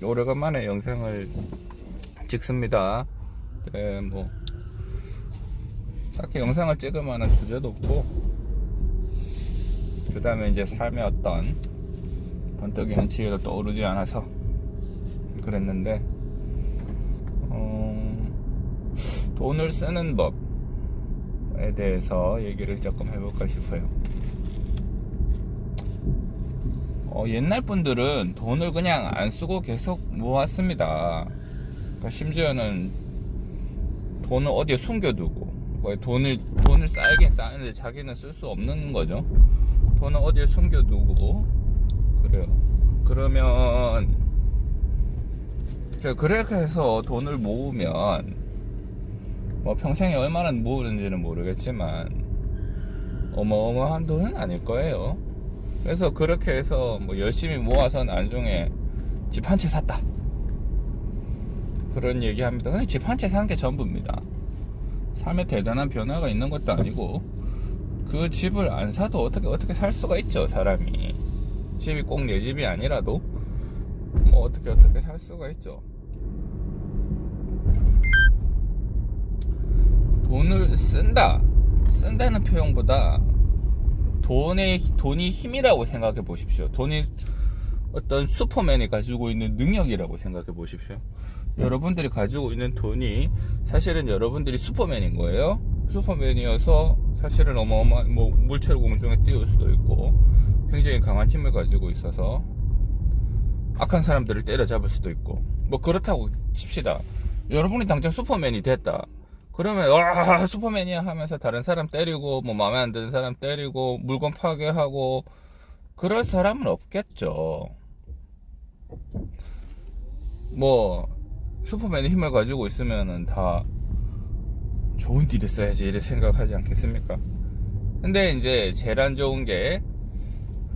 오래간만에 영상을 찍습니다. 딱히 영상을 찍을 만한 주제도 없고, 그 다음에 이제 삶의 어떤 번뜩이는 지혜가 떠오르지 않아서 그랬는데, 돈을 쓰는 법에 대해서 얘기를 조금 해볼까 싶어요. 옛날 분들은 돈을 그냥 안 쓰고 계속 모았습니다. 그러니까 심지어는 돈을 어디에 숨겨두고, 돈을 쌓이긴 쌓이는데 자기는 쓸 수 없는 거죠. 돈을 어디에 숨겨두고 그래요. 그러면 그렇게 해서 돈을 모으면 평생에 얼마나 모으는지는 모르겠지만 어마어마한 돈은 아닐 거예요. 그래서 그렇게 해서 열심히 모아서 나중에 집 한 채 샀다, 그런 얘기 합니다. 근데 집 한 채 산 게 전부입니다. 삶에 대단한 변화가 있는 것도 아니고, 그 집을 안 사도 어떻게 살 수가 있죠. 사람이 집이 꼭 내 집이 아니라도 어떻게 살 수가 있죠. 돈을 쓴다는 표현보다 돈이 힘이라고 생각해 보십시오. 돈이 어떤 슈퍼맨이 가지고 있는 능력이라고 생각해 보십시오. 여러분들이 가지고 있는 돈이 사실은 여러분들이 슈퍼맨인 거예요. 슈퍼맨이어서 사실은 어마어마한 물체를 공중에 띄울 수도 있고, 굉장히 강한 힘을 가지고 있어서 악한 사람들을 때려잡을 수도 있고, 그렇다고 칩시다. 여러분이 당장 슈퍼맨이 됐다. 그러면 와, 슈퍼맨이야 하면서 다른 사람 때리고, 마음에 안 드는 사람 때리고, 물건 파괴하고, 그럴 사람은 없겠죠. 슈퍼맨의 힘을 가지고 있으면은 다 좋은 딜을 써야지 이렇게 생각하지 않겠습니까? 근데 이제 제일 안 좋은 게,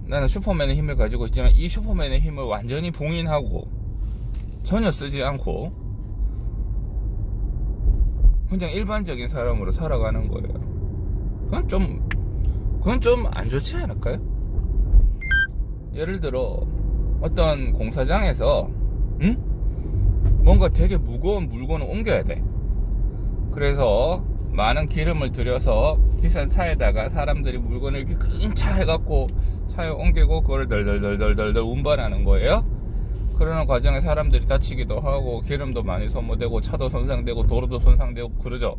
나는 슈퍼맨의 힘을 가지고 있지만 이 슈퍼맨의 힘을 완전히 봉인하고 전혀 쓰지 않고 그냥 일반적인 사람으로 살아가는 거예요. 그건 좀 안 좋지 않을까요? 예를 들어 어떤 공사장에서 뭔가 되게 무거운 물건을 옮겨야 돼. 그래서 많은 기름을 들여서 비싼 차에다가 사람들이 물건을 이렇게 큰 차 해갖고 차에 옮기고, 그걸 덜덜덜덜덜 운반하는 거예요. 그러는 과정에 사람들이 다치기도 하고, 기름도 많이 소모되고, 차도 손상되고, 도로도 손상되고 그러죠.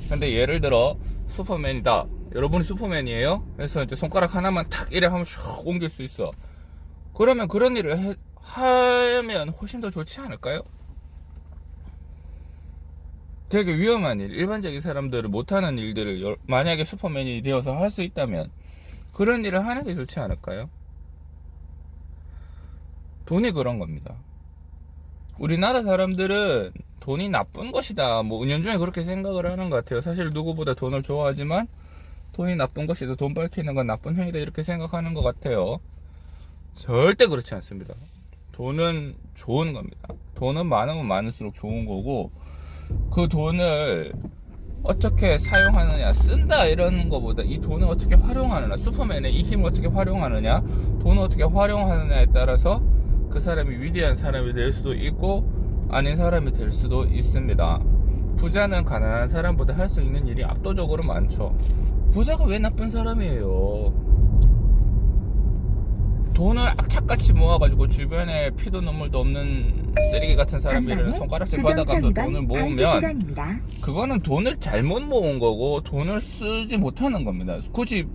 근데 예를 들어 슈퍼맨이다, 여러분이 슈퍼맨이에요. 그래서 이제 손가락 하나만 탁 이래 하면 슉 옮길 수 있어. 그러면 그런 일을 하면 훨씬 더 좋지 않을까요? 되게 위험한 일, 일반적인 사람들은 못하는 일들을 만약에 슈퍼맨이 되어서 할 수 있다면 그런 일을 하는 게 좋지 않을까요? 돈이 그런 겁니다. 우리나라 사람들은 돈이 나쁜 것이다, 은연중에 그렇게 생각을 하는 것 같아요. 사실 누구보다 돈을 좋아하지만 돈이 나쁜 것이다, 돈 밝히는 건 나쁜 행위다, 이렇게 생각하는 것 같아요. 절대 그렇지 않습니다. 돈은 좋은 겁니다. 돈은 많으면 많을수록 좋은 거고, 그 돈을 어떻게 사용하느냐, 쓴다 이런 거보다 이 돈을 어떻게 활용하느냐, 슈퍼맨의 이 힘을 어떻게 활용하느냐, 돈을 어떻게 활용하느냐에 따라서 그 사람이 위대한 사람이 될 수도 있고 아닌 사람이 될 수도 있습니다. 부자는 가난한 사람보다 할 수 있는 일이 압도적으로 많죠. 부자가 왜 나쁜 사람이에요? 돈을 악착같이 모아가지고 주변에 피도 눈물도 없는 쓰레기 같은 사람이랑 손가락질 받아가면서 돈을 모으면 그거는 돈을 잘못 모은 거고 돈을 쓰지 못하는 겁니다. 굳이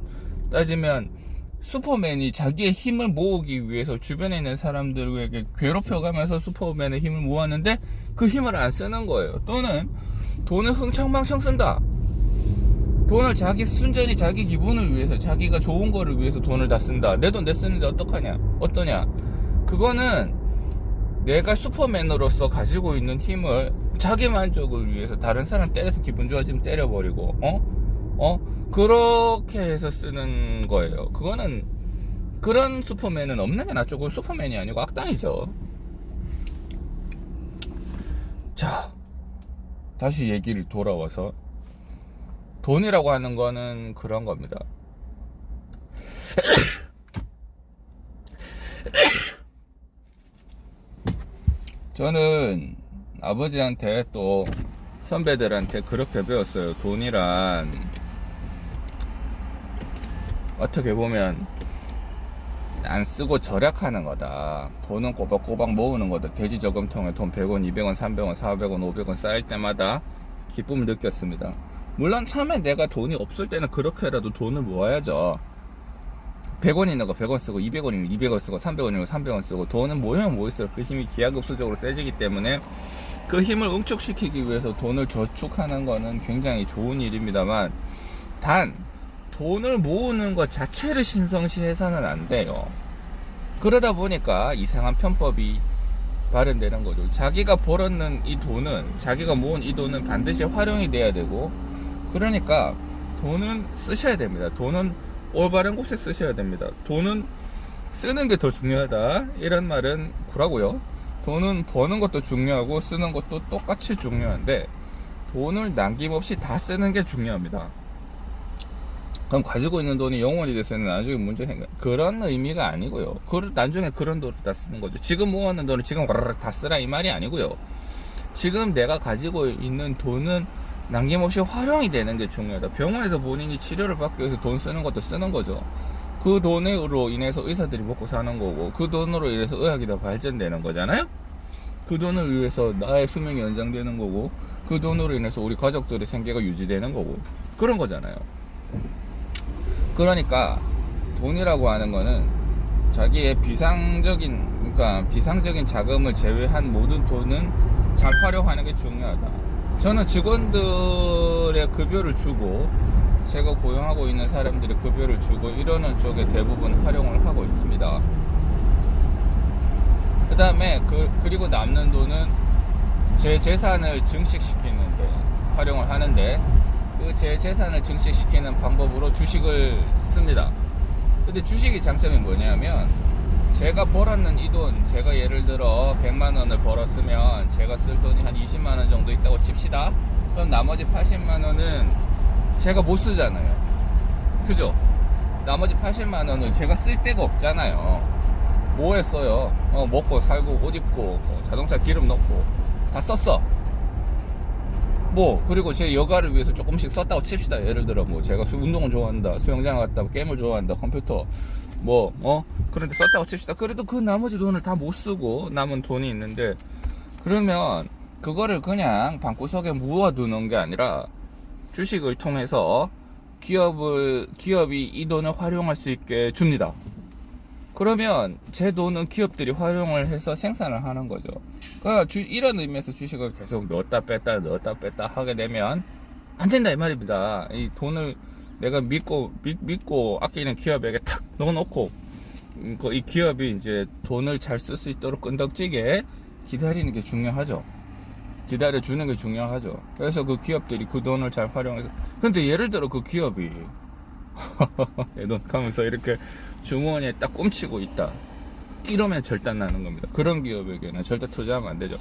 따지면 슈퍼맨이 자기의 힘을 모으기 위해서 주변에 있는 사람들에게 괴롭혀가면서 슈퍼맨의 힘을 모았는데 그 힘을 안 쓰는 거예요. 또는 돈을 흥청망청 쓴다. 돈을 순전히 자기 기분을 위해서, 자기가 좋은 거를 위해서 돈을 다 쓴다. 내 돈 내 쓰는데 어떠냐? 그거는 내가 슈퍼맨으로서 가지고 있는 힘을 자기 만족을 위해서 다른 사람 때려서 기분 좋아지면 때려버리고, 그렇게 해서 쓰는 거예요. 그런 슈퍼맨은 없는 게 낫죠. 그건 슈퍼맨이 아니고 악당이죠. 자, 다시 얘기를 돌아와서, 돈이라고 하는 거는 그런 겁니다. 저는 아버지한테 또 선배들한테 그렇게 배웠어요. 돈이란 어떻게 보면 안 쓰고 절약하는 거다. 돈은 꼬박꼬박 모으는 거다. 돼지 저금통에 돈 100원, 200원, 300원, 400원, 500원 쌓일 때마다 기쁨을 느꼈습니다. 물론 처음에 내가 돈이 없을 때는 그렇게라도 돈을 모아야죠. 100원 있는 거 100원 쓰고, 200원이면 200원 쓰고, 300원이면 300원 쓰고, 돈은 모이면 모일수록 그 힘이 기하급수적으로 세지기 때문에 그 힘을 응축시키기 위해서 돈을 저축하는 거는 굉장히 좋은 일입니다만, 단 돈을 모으는 것 자체를 신성시해서는 안 돼요. 그러다 보니까 이상한 편법이 발현되는 거죠. 자기가 벌었는 이 돈은, 자기가 모은 이 돈은 반드시 활용이 돼야 되고, 그러니까 돈은 쓰셔야 됩니다. 돈은 올바른 곳에 쓰셔야 됩니다. 돈은 쓰는 게 더 중요하다, 이런 말은 구라고요. 돈은 버는 것도 중요하고 쓰는 것도 똑같이 중요한데, 돈을 남김없이 다 쓰는 게 중요합니다. 그럼 가지고 있는 돈이 영원히 돼서는 나중에 문제 생겨. 그런 의미가 아니고요. 나중에 그런 돈을 다 쓰는 거죠. 지금 모아놓은 돈을 지금 와르르 다 쓰라 이 말이 아니고요. 지금 내가 가지고 있는 돈은 남김없이 활용이 되는 게 중요하다. 병원에서 본인이 치료를 받기 위해서 돈 쓰는 것도 쓰는 거죠. 그 돈으로 인해서 의사들이 먹고 사는 거고, 그 돈으로 인해서 의학이 더 발전되는 거잖아요. 그 돈을 위해서 나의 수명이 연장되는 거고, 그 돈으로 인해서 우리 가족들의 생계가 유지되는 거고, 그런 거잖아요. 그러니까 돈이라고 하는 거는 자기의 비상적인 자금을 제외한 모든 돈은 잘 활용하는 게 중요하다. 저는 직원들의 급여를 주고, 제가 고용하고 있는 사람들의 급여를 주고 이러는 쪽에 대부분 활용을 하고 있습니다. 그 다음에 그리고 남는 돈은 제 재산을 증식시키는데 활용을 하는데, 그 제 재산을 증식시키는 방법으로 주식을 씁니다. 근데 주식의 장점이 뭐냐면, 제가 벌었는 이 돈, 제가 예를 들어 100만원을 벌었으면 제가 쓸 돈이 한 20만원 정도 있다고 칩시다. 그럼 나머지 80만원은 제가 못 쓰잖아요. 그죠? 나머지 80만원을 제가 쓸 데가 없잖아요. 뭐에 써요? 먹고 살고 옷 입고 자동차 기름 넣고 다 썼어. 그리고 제 여가를 위해서 조금씩 썼다고 칩시다. 예를 들어 제가 운동을 좋아한다, 수영장 갔다, 게임을 좋아한다, 컴퓨터 그런데 썼다고 칩시다. 그래도 그 나머지 돈을 다 못 쓰고 남은 돈이 있는데, 그러면 그거를 그냥 방구석에 모아두는 게 아니라 주식을 통해서 기업이 이 돈을 활용할 수 있게 줍니다. 그러면 제 돈은 기업들이 활용을 해서 생산을 하는 거죠. 그러니까 이런 의미에서 주식을 계속 넣었다 뺐다 하게 되면 안 된다 이 말입니다. 이 돈을 내가 믿고 아끼는 기업에게 탁 넣어놓고, 이 기업이 이제 돈을 잘 쓸 수 있도록 끈덕지게 기다리는 게 중요하죠. 기다려주는 게 중요하죠. 그래서 그 기업들이 그 돈을 잘 활용해서, 근데 예를 들어 그 기업이 내 돈 가면서 이렇게 주머니에 딱 꼼치고 있다, 이러면 절단 나는 겁니다. 그런 기업에게는 절대 투자하면 안 되죠.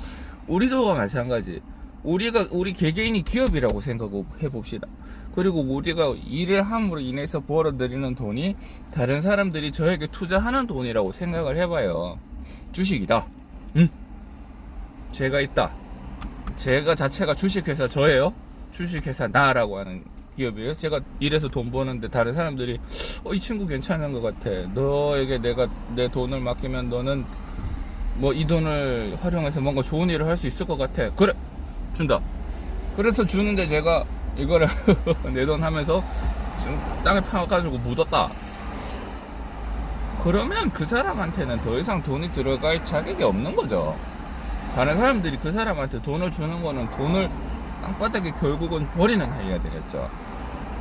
우리도 마찬가지. 우리 개개인이 기업이라고 생각해 봅시다. 그리고 우리가 일을 함으로 인해서 벌어들이는 돈이 다른 사람들이 저에게 투자하는 돈이라고 생각을 해봐요. 주식이다. 제가 있다. 제가 자체가 주식회사 저예요. 주식회사 나라고 하는 기업이에요. 제가 일해서 돈 버는데 다른 사람들이 이 친구 괜찮은 것 같아, 너에게 내가 내 돈을 맡기면 너는 이 돈을 활용해서 뭔가 좋은 일을 할 수 있을 것 같아. 그래, 준다. 그래서 주는데 제가 이거를 내 돈 하면서 지금 땅에 파가지고 묻었다. 그러면 그 사람한테는 더 이상 돈이 들어갈 자격이 없는 거죠. 다른 사람들이 그 사람한테 돈을 주는 거는 돈을 땅바닥에 결국은 버리는 행위가 되겠죠.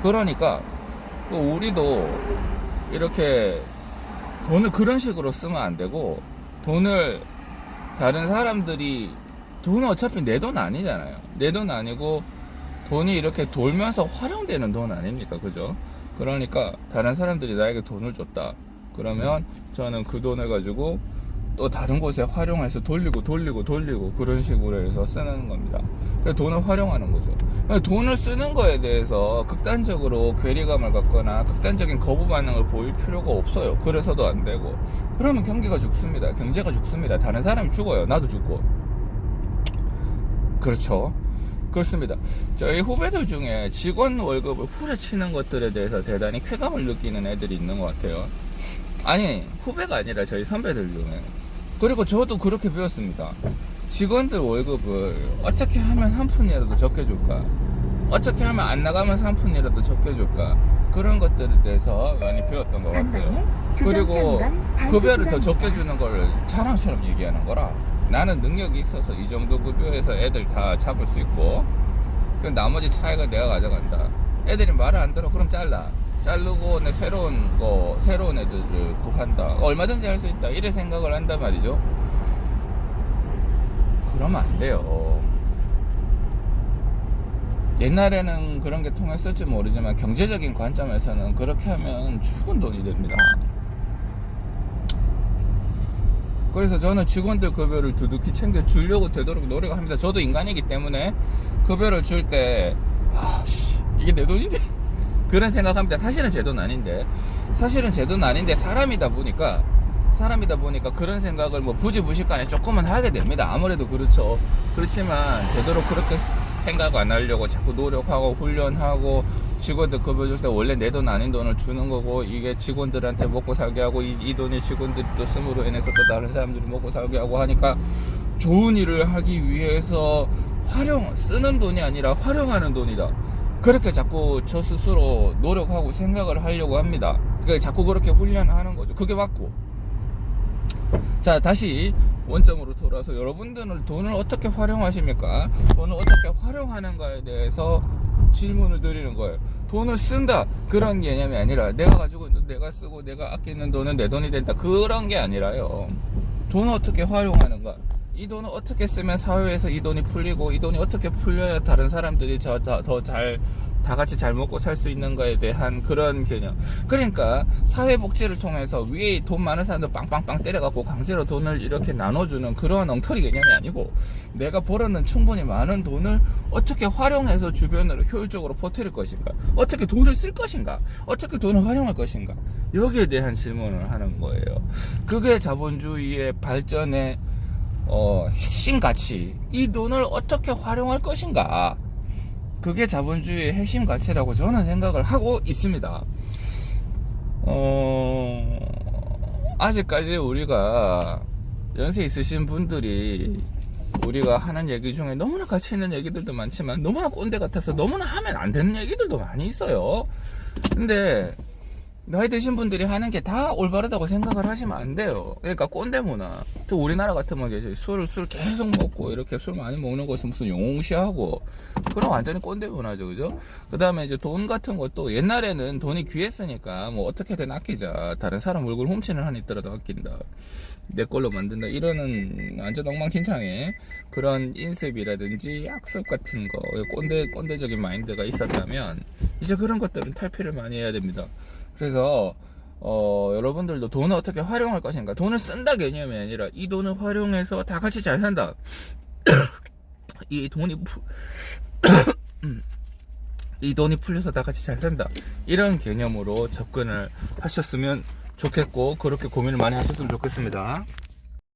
그러니까 우리도 이렇게 돈을 그런 식으로 쓰면 안 되고, 돈을 다른 사람들이, 돈은 어차피 내 돈 아니잖아요. 내 돈 아니고 돈이 이렇게 돌면서 활용되는 돈 아닙니까? 그죠? 그러니까 다른 사람들이 나에게 돈을 줬다. 그러면 저는 그 돈을 가지고 또 다른 곳에 활용해서 돌리고 그런 식으로 해서 쓰는 겁니다. 그래서 돈을 활용하는 거죠. 돈을 쓰는 거에 대해서 극단적으로 괴리감을 갖거나 극단적인 거부 반응을 보일 필요가 없어요. 그래서도 안 되고, 그러면 경제가 죽습니다. 다른 사람이 죽어요. 나도 죽고. 그렇죠. 그렇습니다. 저희 후배들 중에 직원 월급을 후려치는 것들에 대해서 대단히 쾌감을 느끼는 애들이 있는 것 같아요. 아니, 후배가 아니라 저희 선배들 중에. 그리고 저도 그렇게 배웠습니다. 직원들 월급을 어떻게 하면 한 푼이라도 적게 줄까? 어떻게 하면 안 나가면서 한 푼이라도 적게 줄까? 그런 것들에 대해서 많이 배웠던 것 같아요. 그리고 급여를 더 적게 주는 걸 자랑처럼 얘기하는 거라. 나는 능력이 있어서 이 정도 급여에서 애들 다 잡을 수 있고, 그 나머지 차이가 내가 가져간다. 애들이 말을 안 들어. 그럼 잘라. 자르고 내 새로운 애들을 구한다. 얼마든지 할 수 있다. 이래 생각을 한단 말이죠. 그러면 안 돼요. 옛날에는 그런 게 통했을지 모르지만 경제적인 관점에서는 그렇게 하면 죽은 돈이 됩니다. 그래서 저는 직원들 급여를 두둑히 챙겨 주려고 되도록 노력을 합니다. 저도 인간이기 때문에 급여를 줄 때 이게 내 돈인데? 그런 생각합니다. 사실은 제 돈 아닌데 사람이다 보니까 그런 생각을 뭐 부지무식간에 조금은 하게 됩니다. 아무래도 그렇죠. 그렇지만 되도록 그렇게 생각 안 하려고 자꾸 노력하고 훈련하고, 직원들 급여 줄 때 원래 내 돈 아닌 돈을 주는 거고, 이게 직원들한테 먹고 살게 하고, 이 돈이 직원들이 또 쓰므로 인해서 또 다른 사람들이 먹고 살게 하고 하니까, 좋은 일을 하기 위해서 쓰는 돈이 아니라 활용하는 돈이다. 그렇게 자꾸 저 스스로 노력하고 생각을 하려고 합니다. 그러니까 자꾸 그렇게 훈련하는 거죠. 그게 맞고. 자, 다시 원점으로 돌아서 여러분들은 돈을 어떻게 활용하십니까? 돈을 어떻게 활용하는가에 대해서 질문을 드리는 거예요. 돈을 쓴다, 그런 개념이 아니라 내가 가지고 있는, 내가 쓰고 내가 아끼는 돈은 내 돈이 된다, 그런 게 아니라요. 돈을 어떻게 활용하는가, 이 돈을 어떻게 쓰면 사회에서 이 돈이 풀리고, 이 돈이 어떻게 풀려야 다른 사람들이 다 같이 잘 먹고 살 수 있는가에 대한 그런 개념. 그러니까 사회복지를 통해서 위에 돈 많은 사람들 빵빵빵 때려갖고 강제로 돈을 이렇게 나눠주는 그런 엉터리 개념이 아니고, 내가 벌었는 충분히 많은 돈을 어떻게 활용해서 주변으로 효율적으로 퍼뜨릴 것인가, 어떻게 돈을 쓸 것인가, 어떻게 돈을 활용할 것인가, 여기에 대한 질문을 하는 거예요. 그게 자본주의의 발전의 핵심 가치. 이 돈을 어떻게 활용할 것인가, 그게 자본주의의 핵심 가치라고 저는 생각을 하고 있습니다. 아직까지 우리가 연세 있으신 분들이 우리가 하는 얘기 중에 너무나 가치 있는 얘기들도 많지만 너무나 꼰대 같아서 너무나 하면 안 되는 얘기들도 많이 있어요. 근데 나이 드신 분들이 하는 게 다 올바르다고 생각을 하시면 안 돼요. 그러니까 꼰대 문화. 또 우리나라 같으면 술 계속 먹고 이렇게 술 많이 먹는 것은 무슨 영웅시하고, 그럼 완전히 꼰대 문화죠, 그죠? 그 다음에 이제 돈 같은 것도 옛날에는 돈이 귀했으니까 뭐 어떻게든 아끼자. 다른 사람 얼굴 훔치는 한이 있더라도 아낀다. 내 걸로 만든다. 이러는 완전 엉망진창의 그런 인습이라든지 악습 같은 거, 꼰대적인 마인드가 있었다면 이제 그런 것들은 탈피를 많이 해야 됩니다. 그래서 여러분들도 돈을 어떻게 활용할 것인가, 돈을 쓴다 개념이 아니라 이 돈을 활용해서 다 같이 잘 산다. 이 돈이 풀려서 다 같이 잘 산다, 이런 개념으로 접근을 하셨으면 좋겠고, 그렇게 고민을 많이 하셨으면 좋겠습니다.